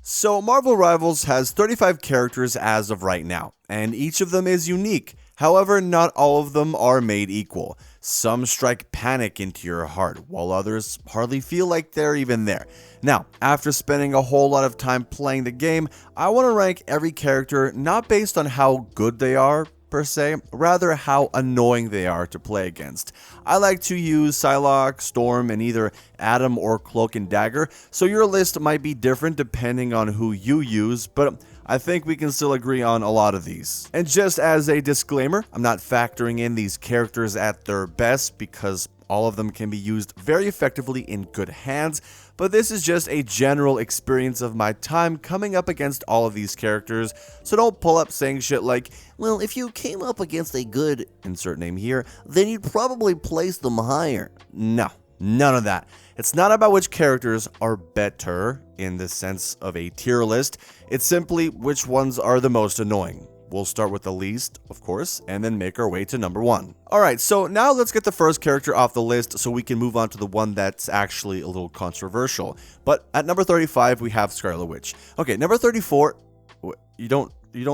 So Marvel Rivals has 35 characters as of right now, and each of them is unique. However, not all of them are made equal. Some strike panic into your heart, while others hardly feel like they're even there. Now, after spending a whole lot of time playing the game, I want to rank every character not based on how good they are, per se, rather how annoying they are to play against. I like to use Psylocke, Storm, and either Atom or Cloak and Dagger, so your list might be different depending on who you use, but I think we can still agree on a lot of these. And just as a disclaimer, I'm not factoring in these characters at their best because all of them can be used very effectively in good hands, but this is just a general experience of my time coming up against all of these characters, so don't pull up saying shit like, well, if you came up against a good, insert name here, then you'd probably place them higher. No, none of that. It's not about which characters are better in the sense of a tier list, it's simply which ones are the most annoying. We'll start with the least, of course, and then make our way to number 1. Alright, so now let's get the first character off the list so we can move on to the one that's actually a little controversial. But at number 35, we have Scarlet Witch. Okay, number 34, you don't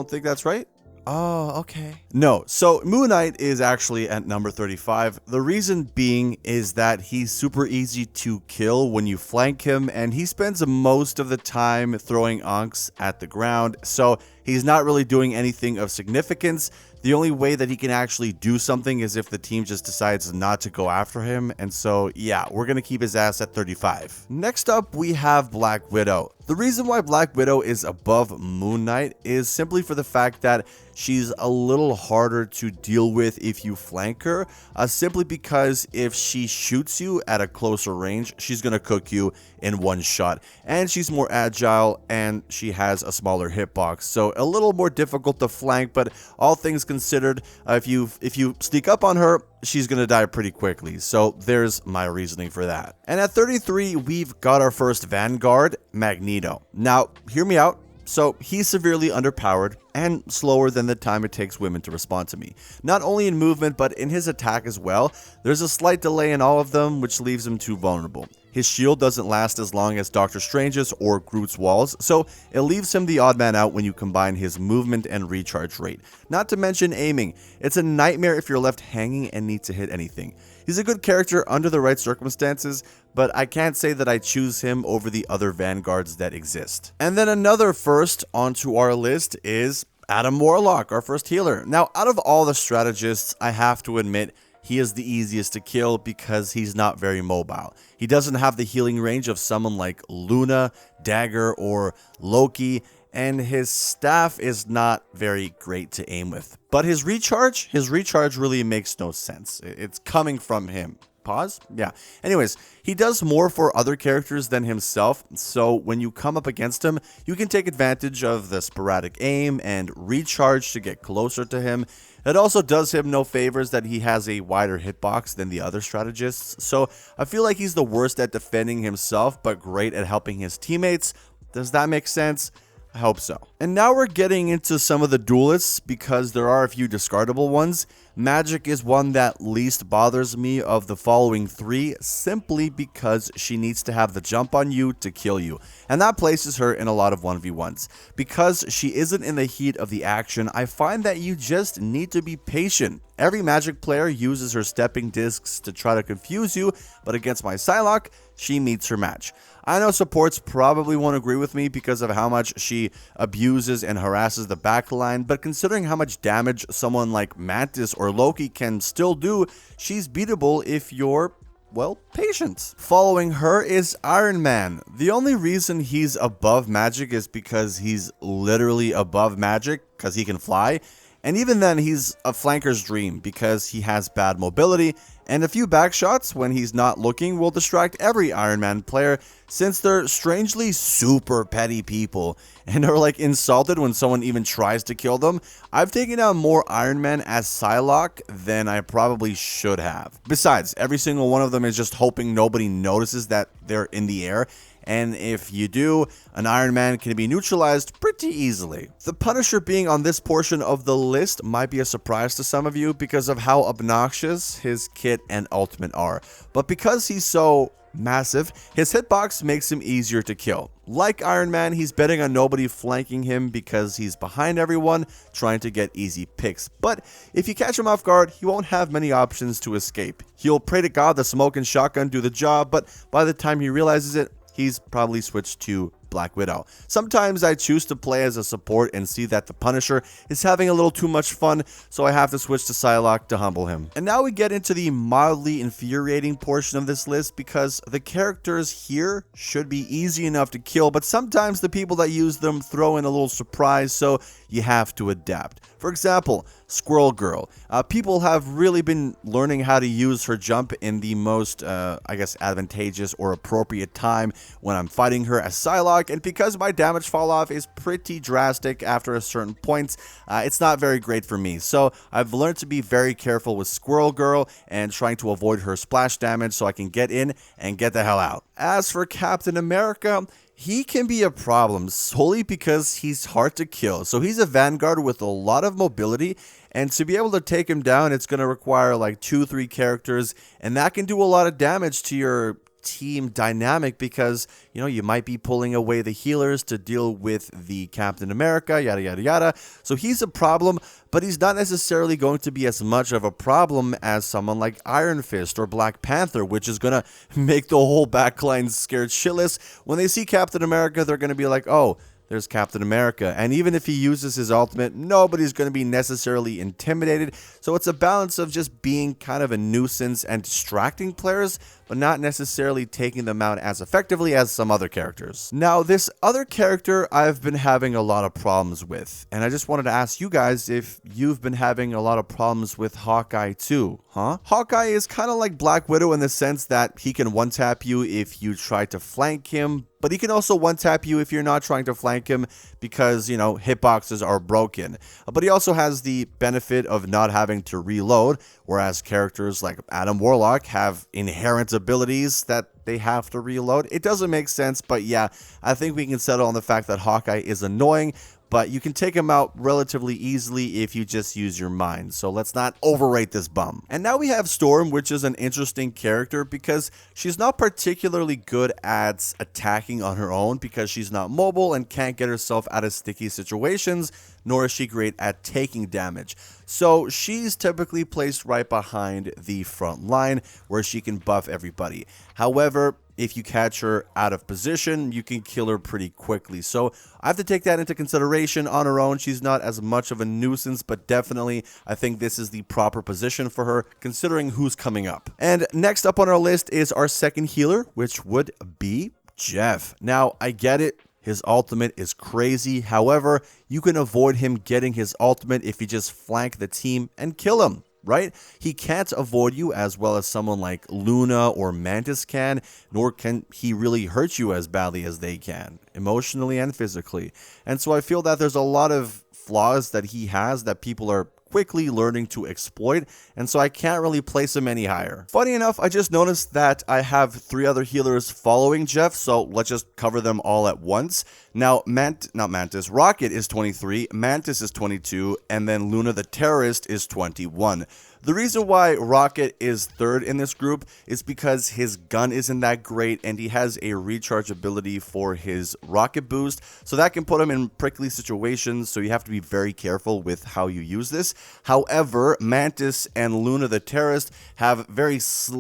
think that's right? Oh, okay. No, so Moon Knight is actually at number 35. The reason being is that he's super easy to kill when you flank him, and he spends most of the time throwing onks at the ground, so he's not really doing anything of significance. The only way that he can actually do something is if the team just decides not to go after him, and so yeah, we're gonna keep his ass at 35. Next up, we have Black Widow. The reason why Black Widow is above Moon Knight is simply for the fact that she's a little harder to deal with if you flank her, simply because if she shoots you at a closer range, she's gonna cook you in one shot, and she's more agile and she has a smaller hitbox, so a little more difficult to flank, but all things considered, if you sneak up on her, she's gonna die pretty quickly, so there's my reasoning for that. And at 33, we've got our first Vanguard, Magneto. Now, hear me out. So he's severely underpowered and slower than the time it takes women to respond to me. Not only in movement, but in his attack as well. There's a slight delay in all of them, which leaves him too vulnerable. His shield doesn't last as long as Doctor Strange's or Groot's walls, so it leaves him the odd man out when you combine his movement and recharge rate. Not to mention aiming. It's a nightmare if you're left hanging and need to hit anything. He's a good character under the right circumstances, but I can't say that I choose him over the other Vanguards that exist. And then another first onto our list is Adam Warlock, our first healer. Now, out of all the strategists, I have to admit, he is the easiest to kill because he's not very mobile. He doesn't have the healing range of someone like Luna, Dagger, or Loki, and his staff is not very great to aim with. But his recharge really makes no sense. It's coming from him. Pause? Yeah. Anyways, he does more for other characters than himself, so when you come up against him, you can take advantage of the sporadic aim and recharge to get closer to him. It also does him no favors that he has a wider hitbox than the other strategists, so I feel like he's the worst at defending himself, but great at helping his teammates. Does that make sense? I hope so. And now we're getting into some of the duelists because there are a few discardable ones. Magic is one that least bothers me of the following 3, simply because she needs to have the jump on you to kill you, and that places her in a lot of 1v1s. Because she isn't in the heat of the action, I find that you just need to be patient. Every Magic player uses her stepping discs to try to confuse you, but against my Psylocke, she meets her match. I know supports probably won't agree with me because of how much she abuses and harasses the backline, but considering how much damage someone like Mantis or Loki can still do, she's beatable if you're, well, patient. Following her is Iron Man. The only reason he's above Magic is because he's literally above Magic, because he can fly. And even then, he's a flanker's dream because he has bad mobility, and a few backshots when he's not looking will distract every Iron Man player since they're strangely super petty people and are like insulted when someone even tries to kill them. I've taken out more Iron Man as Psylocke than I probably should have. Besides, every single one of them is just hoping nobody notices that they're in the air. And if you do, an Iron Man can be neutralized pretty easily. The Punisher being on this portion of the list might be a surprise to some of you because of how obnoxious his kit and ultimate are. But because he's so massive, his hitbox makes him easier to kill. Like Iron Man, he's betting on nobody flanking him because he's behind everyone, trying to get easy picks. But if you catch him off guard, he won't have many options to escape. He'll pray to God the smoke and shotgun do the job, but by the time he realizes it, he's probably switched to Black Widow. Sometimes I choose to play as a support and see that the Punisher is having a little too much fun, so I have to switch to Psylocke to humble him. And now we get into the mildly infuriating portion of this list, because the characters here should be easy enough to kill, but sometimes the people that use them throw in a little surprise, so you have to adapt. For example, Squirrel Girl. People have really been learning how to use her jump in the most, advantageous or appropriate time when I'm fighting her as Psylocke, and because my damage fall off is pretty drastic after a certain point, it's not very great for me. So I've learned to be very careful with Squirrel Girl and trying to avoid her splash damage so I can get in and get the hell out. As for Captain America, he can be a problem solely because he's hard to kill. So he's a Vanguard with a lot of mobility, and to be able to take him down, it's going to require like 2-3 characters, and that can do a lot of damage to your team dynamic because, you know, you might be pulling away the healers to deal with the Captain America, yada yada yada. So he's a problem, but he's not necessarily going to be as much of a problem as someone like Iron Fist or Black Panther, which is going to make the whole backline scared shitless. When they see Captain America, they're going to be like, oh, there's Captain America. And even if he uses his ultimate, nobody's going to be necessarily intimidated. So it's a balance of just being kind of a nuisance and distracting players, but not necessarily taking them out as effectively as some other characters. Now, this other character I've been having a lot of problems with, and I just wanted to ask you guys if you've been having a lot of problems with Hawkeye too, huh? Hawkeye is kind of like Black Widow in the sense that he can one-tap you if you try to flank him, but he can also one-tap you if you're not trying to flank him because, you know, hitboxes are broken. But he also has the benefit of not having to reload, whereas characters like Adam Warlock have inherent abilities that they have to reload. It doesn't make sense, but yeah, I think we can settle on the fact that Hawkeye is annoying, but you can take him out relatively easily if you just use your mind. So let's not overrate this bum. And now we have Storm, which is an interesting character because she's not particularly good at attacking on her own because she's not mobile and can't get herself out of sticky situations, nor is she great at taking damage. So she's typically placed right behind the front line where she can buff everybody. However, if you catch her out of position, you can kill her pretty quickly. So I have to take that into consideration. On her own, she's not as much of a nuisance, but definitely I think this is the proper position for her considering who's coming up. And next up on our list is our second healer, which would be Jeff. Now, I get it. His ultimate is crazy. However, you can avoid him getting his ultimate if you just flank the team and kill him, right? He can't avoid you as well as someone like Luna or Mantis can, nor can he really hurt you as badly as they can, emotionally and physically. And so I feel that there's a lot of flaws that he has that people are quickly learning to exploit, and so I can't really place him any higher. Funny enough, I just noticed that I have 3 other healers following Jeff, so let's just cover them all at once. Now, Rocket is 23, Mantis is 22, and then Luna the Terrorist is 21. The reason why Rocket is third in this group is because his gun isn't that great and he has a recharge ability for his rocket boost, so that can put him in prickly situations, so you have to be very careful with how you use this. However, Mantis and Luna the Terrorist have very, is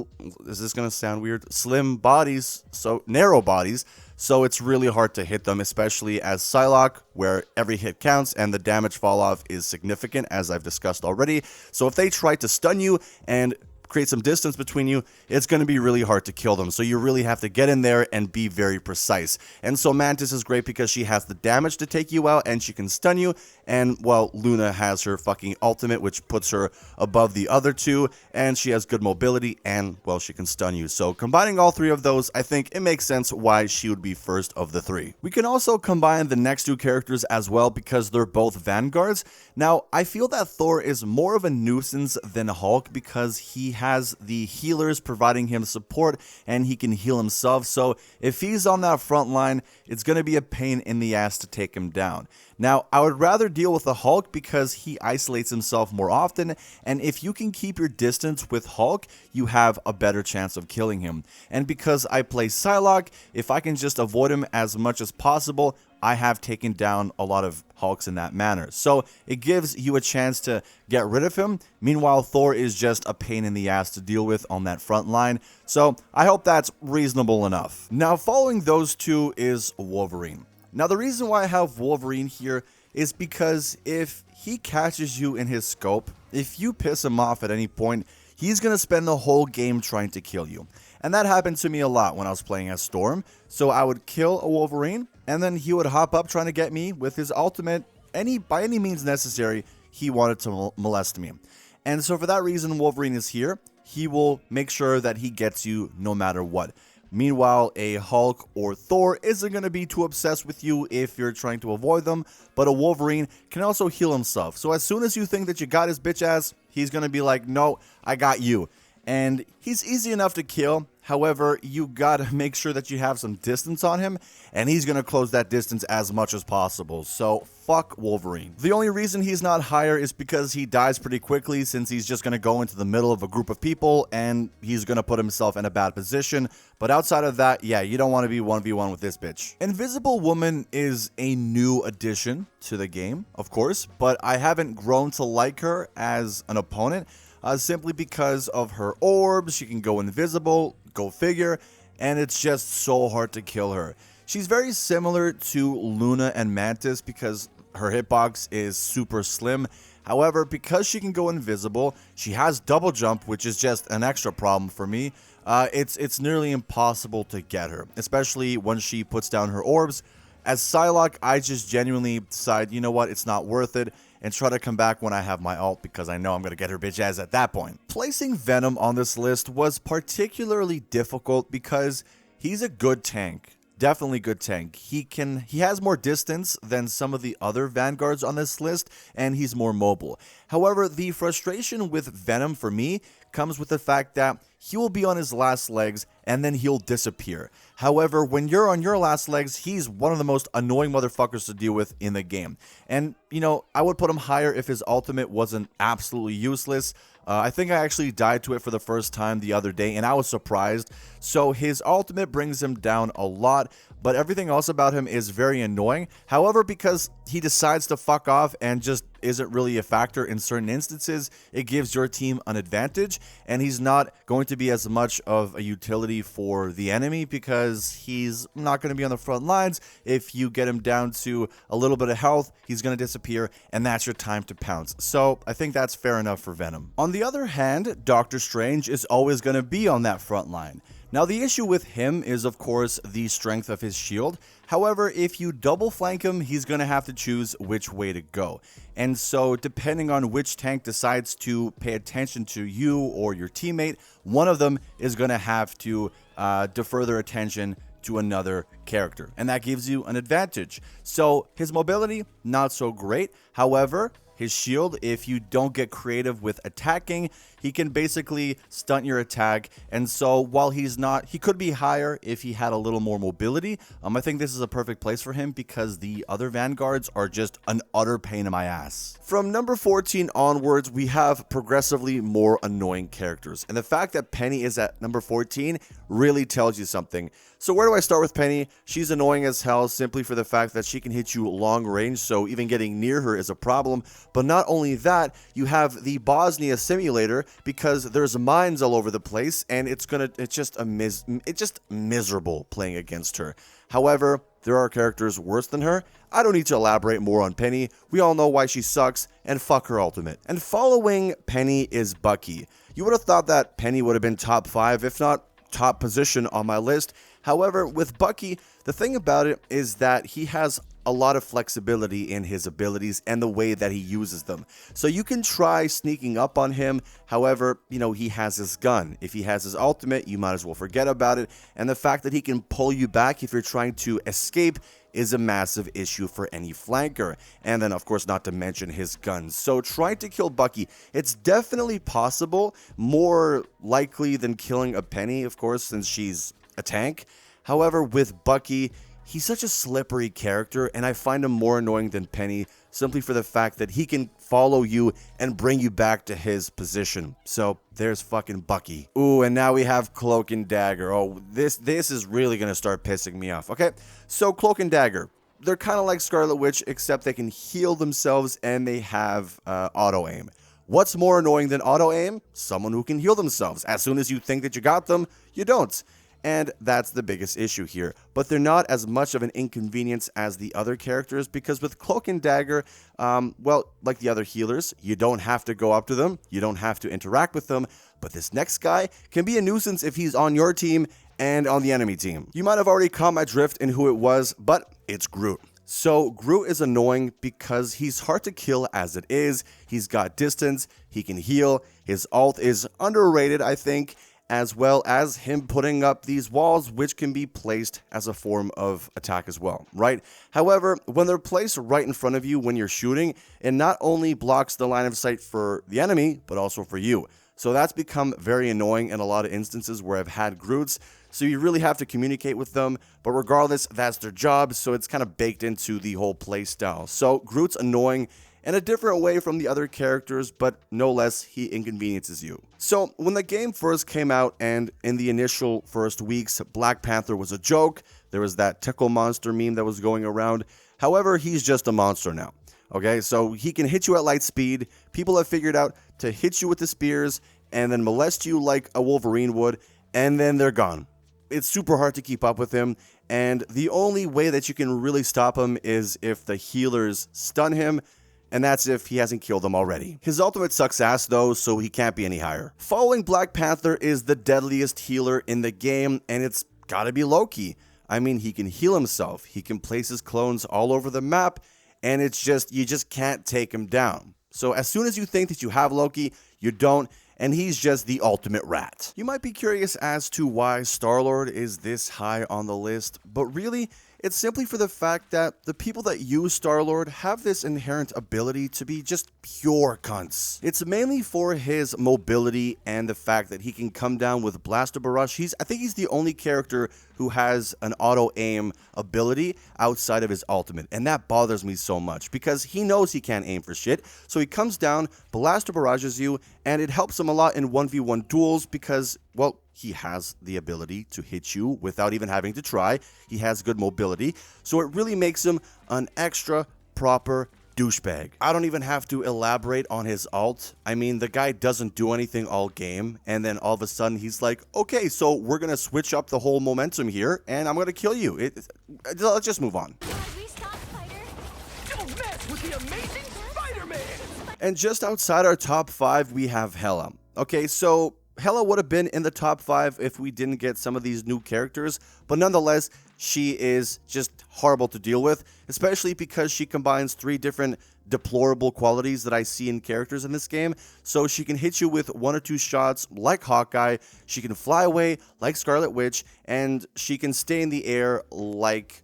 this going to sound weird? Slim bodies, so narrow bodies. So it's really hard to hit them, especially as Psylocke, where every hit counts and the damage fall off is significant, as I've discussed already. So if they try to stun you and create some distance between you, it's going to be really hard to kill them. So you really have to get in there and be very precise. And so Mantis is great because she has the damage to take you out and she can stun you. And, well, Luna has her fucking ultimate, which puts her above the other two. And she has good mobility and, well, she can stun you. So combining all 3 of those, I think it makes sense why she would be first of the 3. We can also combine the next 2 characters as well because they're both Vanguards. Now, I feel that Thor is more of a nuisance than Hulk because he has the healers providing him support and he can heal himself. So if he's on that front line, it's going to be a pain in the ass to take him down. Now, I would rather deal with the Hulk because he isolates himself more often, and if you can keep your distance with Hulk, you have a better chance of killing him. And because I play Psylocke, if I can just avoid him as much as possible, I have taken down a lot of Hulks in that manner. So it gives you a chance to get rid of him. Meanwhile, Thor is just a pain in the ass to deal with on that front line. So I hope that's reasonable enough. Now, following those two is Wolverine. Now, the reason why I have Wolverine here is because if he catches you in his scope, if you piss him off at any point, he's going to spend the whole game trying to kill you. And that happened to me a lot when I was playing as Storm. So I would kill a Wolverine, and then he would hop up trying to get me with his ultimate. By any means necessary, he wanted to molest me. And so for that reason, Wolverine is here. He will make sure that he gets you no matter what. Meanwhile, a Hulk or Thor isn't going to be too obsessed with you if you're trying to avoid them, but a Wolverine can also heal himself. So as soon as you think that you got his bitch ass, he's going to be like, no, I got you. And he's easy enough to kill. However, you gotta make sure that you have some distance on him, and he's gonna close that distance as much as possible. So fuck Wolverine. The only reason he's not higher is because he dies pretty quickly, since he's just gonna go into the middle of a group of people and he's gonna put himself in a bad position. But outside of that, yeah, you don't want to be 1v1 with this bitch. Invisible Woman is a new addition to the game, of course, but I haven't grown to like her as an opponent. Simply because of her orbs. She can go invisible, go figure, and it's just so hard to kill her. She's very similar to Luna and Mantis because her hitbox is super slim. However, because she can go invisible, she has double jump, which is just an extra problem for me. It's nearly impossible to get her, especially when she puts down her orbs. As Psylocke, I just genuinely decide, you know what, it's not worth it, and try to come back when I have my ult because I know I'm going to get her bitch ass at that point. Placing Venom on this list was particularly difficult because he's a good tank. Definitely good tank. He has more distance than some of the other Vanguards on this list, and he's more mobile. However, the frustration with Venom for me comes with the fact that he will be on his last legs and then he'll disappear. However, when you're on your last legs, he's one of the most annoying motherfuckers to deal with in the game. And, you know, I would put him higher if his ultimate wasn't absolutely useless. I think I actually died to it for the first time the other day, and I was surprised. So his ultimate brings him down a lot, but everything else about him is very annoying. However, because he decides to fuck off and just isn't really a factor in certain instances, it gives your team an advantage, and he's not going to be as much of a utility for the enemy because he's not going to be on the front lines. If you get him down to a little bit of health, he's going to disappear, and that's your time to pounce. So I think that's fair enough for Venom. On the other hand, Doctor Strange is always going to be on that front line. Now, the issue with him is, of course, the strength of his shield. However, if you double flank him, he's going to have to choose which way to go. And so, depending on which tank decides to pay attention to you or your teammate, one of them is going to have to defer their attention to another character. And that gives you an advantage. So, his mobility, not so great. However, his shield, if you don't get creative with attacking, he can basically stunt your attack. And so while he could be higher if he had a little more mobility. I think this is a perfect place for him because the other Vanguards are just an utter pain in my ass. From number 14 onwards, we have progressively more annoying characters. And the fact that Penny is at number 14 really tells you something. So where do I start with Penny? She's annoying as hell simply for the fact that she can hit you long range, so even getting near her is a problem. But not only that, you have the Bosnia simulator because there's mines all over the place, and it's just miserable playing against her. However, there are characters worse than her. I don't need to elaborate more on Penny. We all know why she sucks, and fuck her ultimate. And following Penny is Bucky. You would have thought that Penny would have been top 5, if not top position on my list. However, with Bucky, the thing about it is that he has a lot of flexibility in his abilities and the way that he uses them. So you can try sneaking up on him. However, he has his gun. If he has his ultimate, you might as well forget about it. And the fact that he can pull you back if you're trying to escape is a massive issue for any flanker. And then, of course, not to mention his guns. So trying to kill Bucky, it's definitely possible, more likely than killing a Penny, of course, since she's a tank. However, with Bucky, he's such a slippery character, and I find him more annoying than Penny simply for the fact that he can follow you and bring you back to his position. So there's fucking Bucky. Ooh, and now we have Cloak and Dagger. Oh, this is really gonna start pissing me off. Okay, so Cloak and Dagger, they're kind of like Scarlet Witch, except they can heal themselves and they have auto aim. What's more annoying than auto aim? Someone who can heal themselves. As soon as you think that you got them, you don't. And that's the biggest issue here. But they're not as much of an inconvenience as the other characters, because with Cloak and Dagger, well, like the other healers, you don't have to go up to them, you don't have to interact with them, but this next guy can be a nuisance if he's on your team and on the enemy team. You might have already caught my drift in who it was, but it's Groot. So Groot is annoying because he's hard to kill as it is. He's got distance, he can heal, his ult is underrated, I think, as well as him putting up these walls, which can be placed as a form of attack as well, right? However, when they're placed right in front of you when you're shooting, it not only blocks the line of sight for the enemy, but also for you. So that's become very annoying in a lot of instances where I've had Groots, so you really have to communicate with them, but regardless, that's their job, so it's kind of baked into the whole play style. So Groot's annoying in a different way from the other characters, but no less, he inconveniences you. So when the game first came out and in the initial first weeks, Black Panther was a joke. There was that tickle monster meme that was going around. However, he's just a monster now. Okay, so he can hit you at light speed. People have figured out to hit you with the spears and then molest you like a Wolverine would, and then they're gone. It's super hard to keep up with him, and the only way that you can really stop him is if the healers stun him, and that's if he hasn't killed them already. His ultimate sucks ass though, so he can't be any higher. Following Black Panther is the deadliest healer in the game, and it's gotta be Loki. I mean, he can heal himself, he can place his clones all over the map, and it's just, you just can't take him down. So as soon as you think that you have Loki, you don't, and he's just the ultimate rat. You might be curious as to why Star-Lord is this high on the list, but really, it's simply for the fact that the people that use Star-Lord have this inherent ability to be just pure cunts. It's mainly for his mobility and the fact that he can come down with Blaster Barrage. I think he's the only character who has an auto-aim ability outside of his ultimate, and that bothers me so much because he knows he can't aim for shit, so he comes down, Blaster Barrages you, and it helps him a lot in 1v1 duels because, well, he has the ability to hit you without even having to try. He has good mobility, so it really makes him an extra proper douchebag. I don't even have to elaborate on his ult. I mean, the guy doesn't do anything all game, and then all of a sudden he's like, okay, so we're gonna switch up the whole momentum here, and I'm gonna kill you. Let's just move on. Don't mess with the amazing Spider-Man! And just outside our top 5, we have Hela. Okay, so Hela would have been in the top 5 if we didn't get some of these new characters, but nonetheless, she is just horrible to deal with, especially because she combines 3 different deplorable qualities that I see in characters in this game. So she can hit you with 1 or 2 shots like Hawkeye, she can fly away like Scarlet Witch, and she can stay in the air like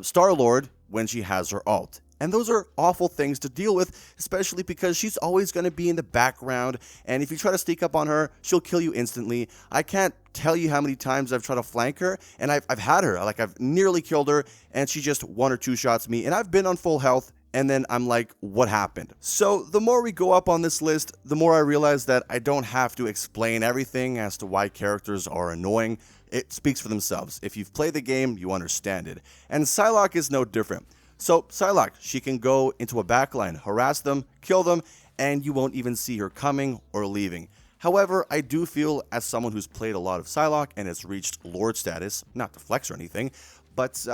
Star-Lord when she has her ult. And those are awful things to deal with, especially because she's always going to be in the background, and if you try to sneak up on her, she'll kill you instantly. I can't tell you how many times I've tried to flank her, and I've had her, like I've nearly killed her, and she just 1 or 2 shots me, and I've been on full health, and then I'm like, what happened? So the more we go up on this list, the more I realize that I don't have to explain everything as to why characters are annoying. It speaks for themselves. If you've played the game, you understand it. And Psylocke is no different. So Psylocke, she can go into a backline, harass them, kill them, and you won't even see her coming or leaving. However, I do feel, as someone who's played a lot of Psylocke and has reached Lord status, not to flex or anything, but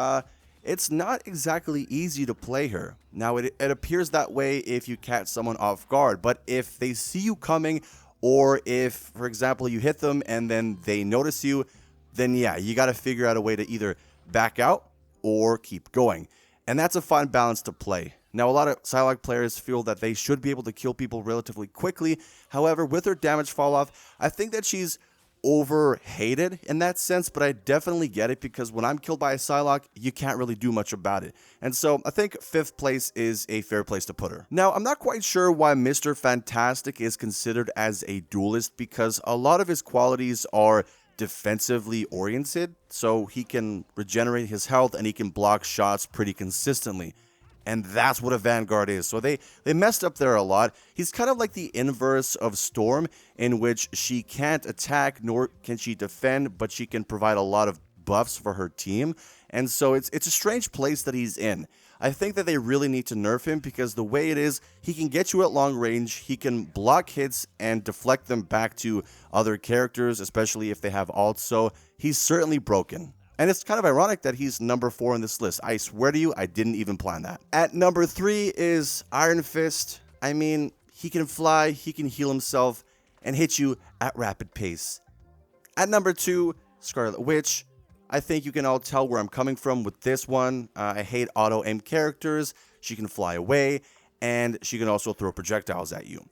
it's not exactly easy to play her. Now, it appears that way if you catch someone off guard, but if they see you coming, or if, for example, you hit them and then they notice you, then yeah, you got to figure out a way to either back out or keep going. And that's a fine balance to play. Now, a lot of Psylocke players feel that they should be able to kill people relatively quickly. However, with her damage fall off, I think that she's over-hated in that sense, but I definitely get it because when I'm killed by a Psylocke, you can't really do much about it. And so I think 5th place is a fair place to put her. Now, I'm not quite sure why Mr. Fantastic is considered as a duelist because a lot of his qualities are defensively oriented, so he can regenerate his health and he can block shots pretty consistently. And that's what a Vanguard is. So they messed up there a lot. He's kind of like the inverse of Storm, in which she can't attack nor can she defend, but she can provide a lot of buffs for her team. And so it's a strange place that he's in. I think that they really need to nerf him because the way it is, he can get you at long range, he can block hits and deflect them back to other characters, especially if they have ults, so he's certainly broken. And it's kind of ironic that he's number 4 on this list. I swear to you, I didn't even plan that. At number 3 is Iron Fist. I mean, he can fly, he can heal himself, and hit you at rapid pace. At number 2, Scarlet Witch. I think you can all tell where I'm coming from with this one. I hate auto-aim characters. She can fly away, and she can also throw projectiles at you.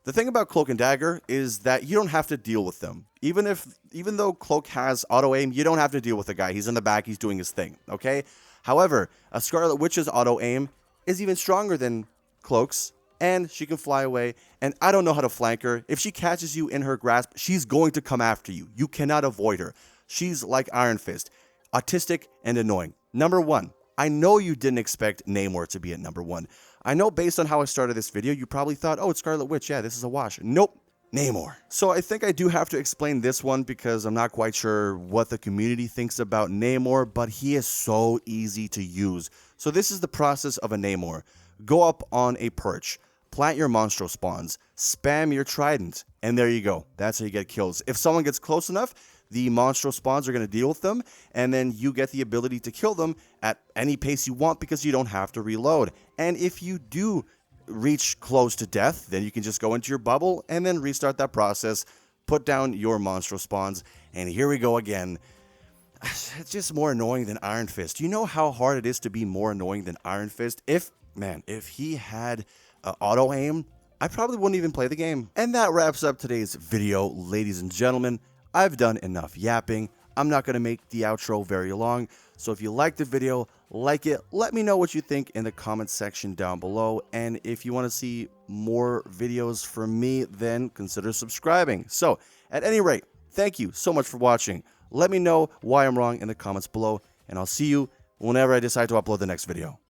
The thing about Cloak and Dagger is that you don't have to deal with them. Even though Cloak has auto-aim, you don't have to deal with the guy. He's in the back, he's doing his thing, okay? However, a Scarlet Witch's auto-aim is even stronger than Cloak's, and she can fly away, and I don't know how to flank her. If she catches you in her grasp, she's going to come after you. You cannot avoid her. She's like Iron Fist, autistic and annoying. Number 1. I know you didn't expect Namor to be at number 1. I know based on how I started this video, you probably thought, oh, it's Scarlet Witch. Yeah, this is a wash. Nope. Namor. So I think I do have to explain this one because I'm not quite sure what the community thinks about Namor, but he is so easy to use. So this is the process of a Namor. Go up on a perch, plant your monstro spawns, spam your trident, and there you go. That's how you get kills. If someone gets close enough, the monstro spawns are going to deal with them, and then you get the ability to kill them at any pace you want because you don't have to reload. And if you do reach close to death, then you can just go into your bubble and then restart that process, put down your monstro spawns, and here we go again. It's just more annoying than Iron Fist. You know how hard it is to be more annoying than Iron Fist? If he had auto aim, I probably wouldn't even play the game. And that wraps up today's video, ladies and gentlemen. I've done enough yapping. I'm not going to make the outro very long. So if you liked the video, like it. Let me know what you think in the comments section down below. And if you want to see more videos from me, then consider subscribing. So at any rate, thank you so much for watching. Let me know why I'm wrong in the comments below. And I'll see you whenever I decide to upload the next video.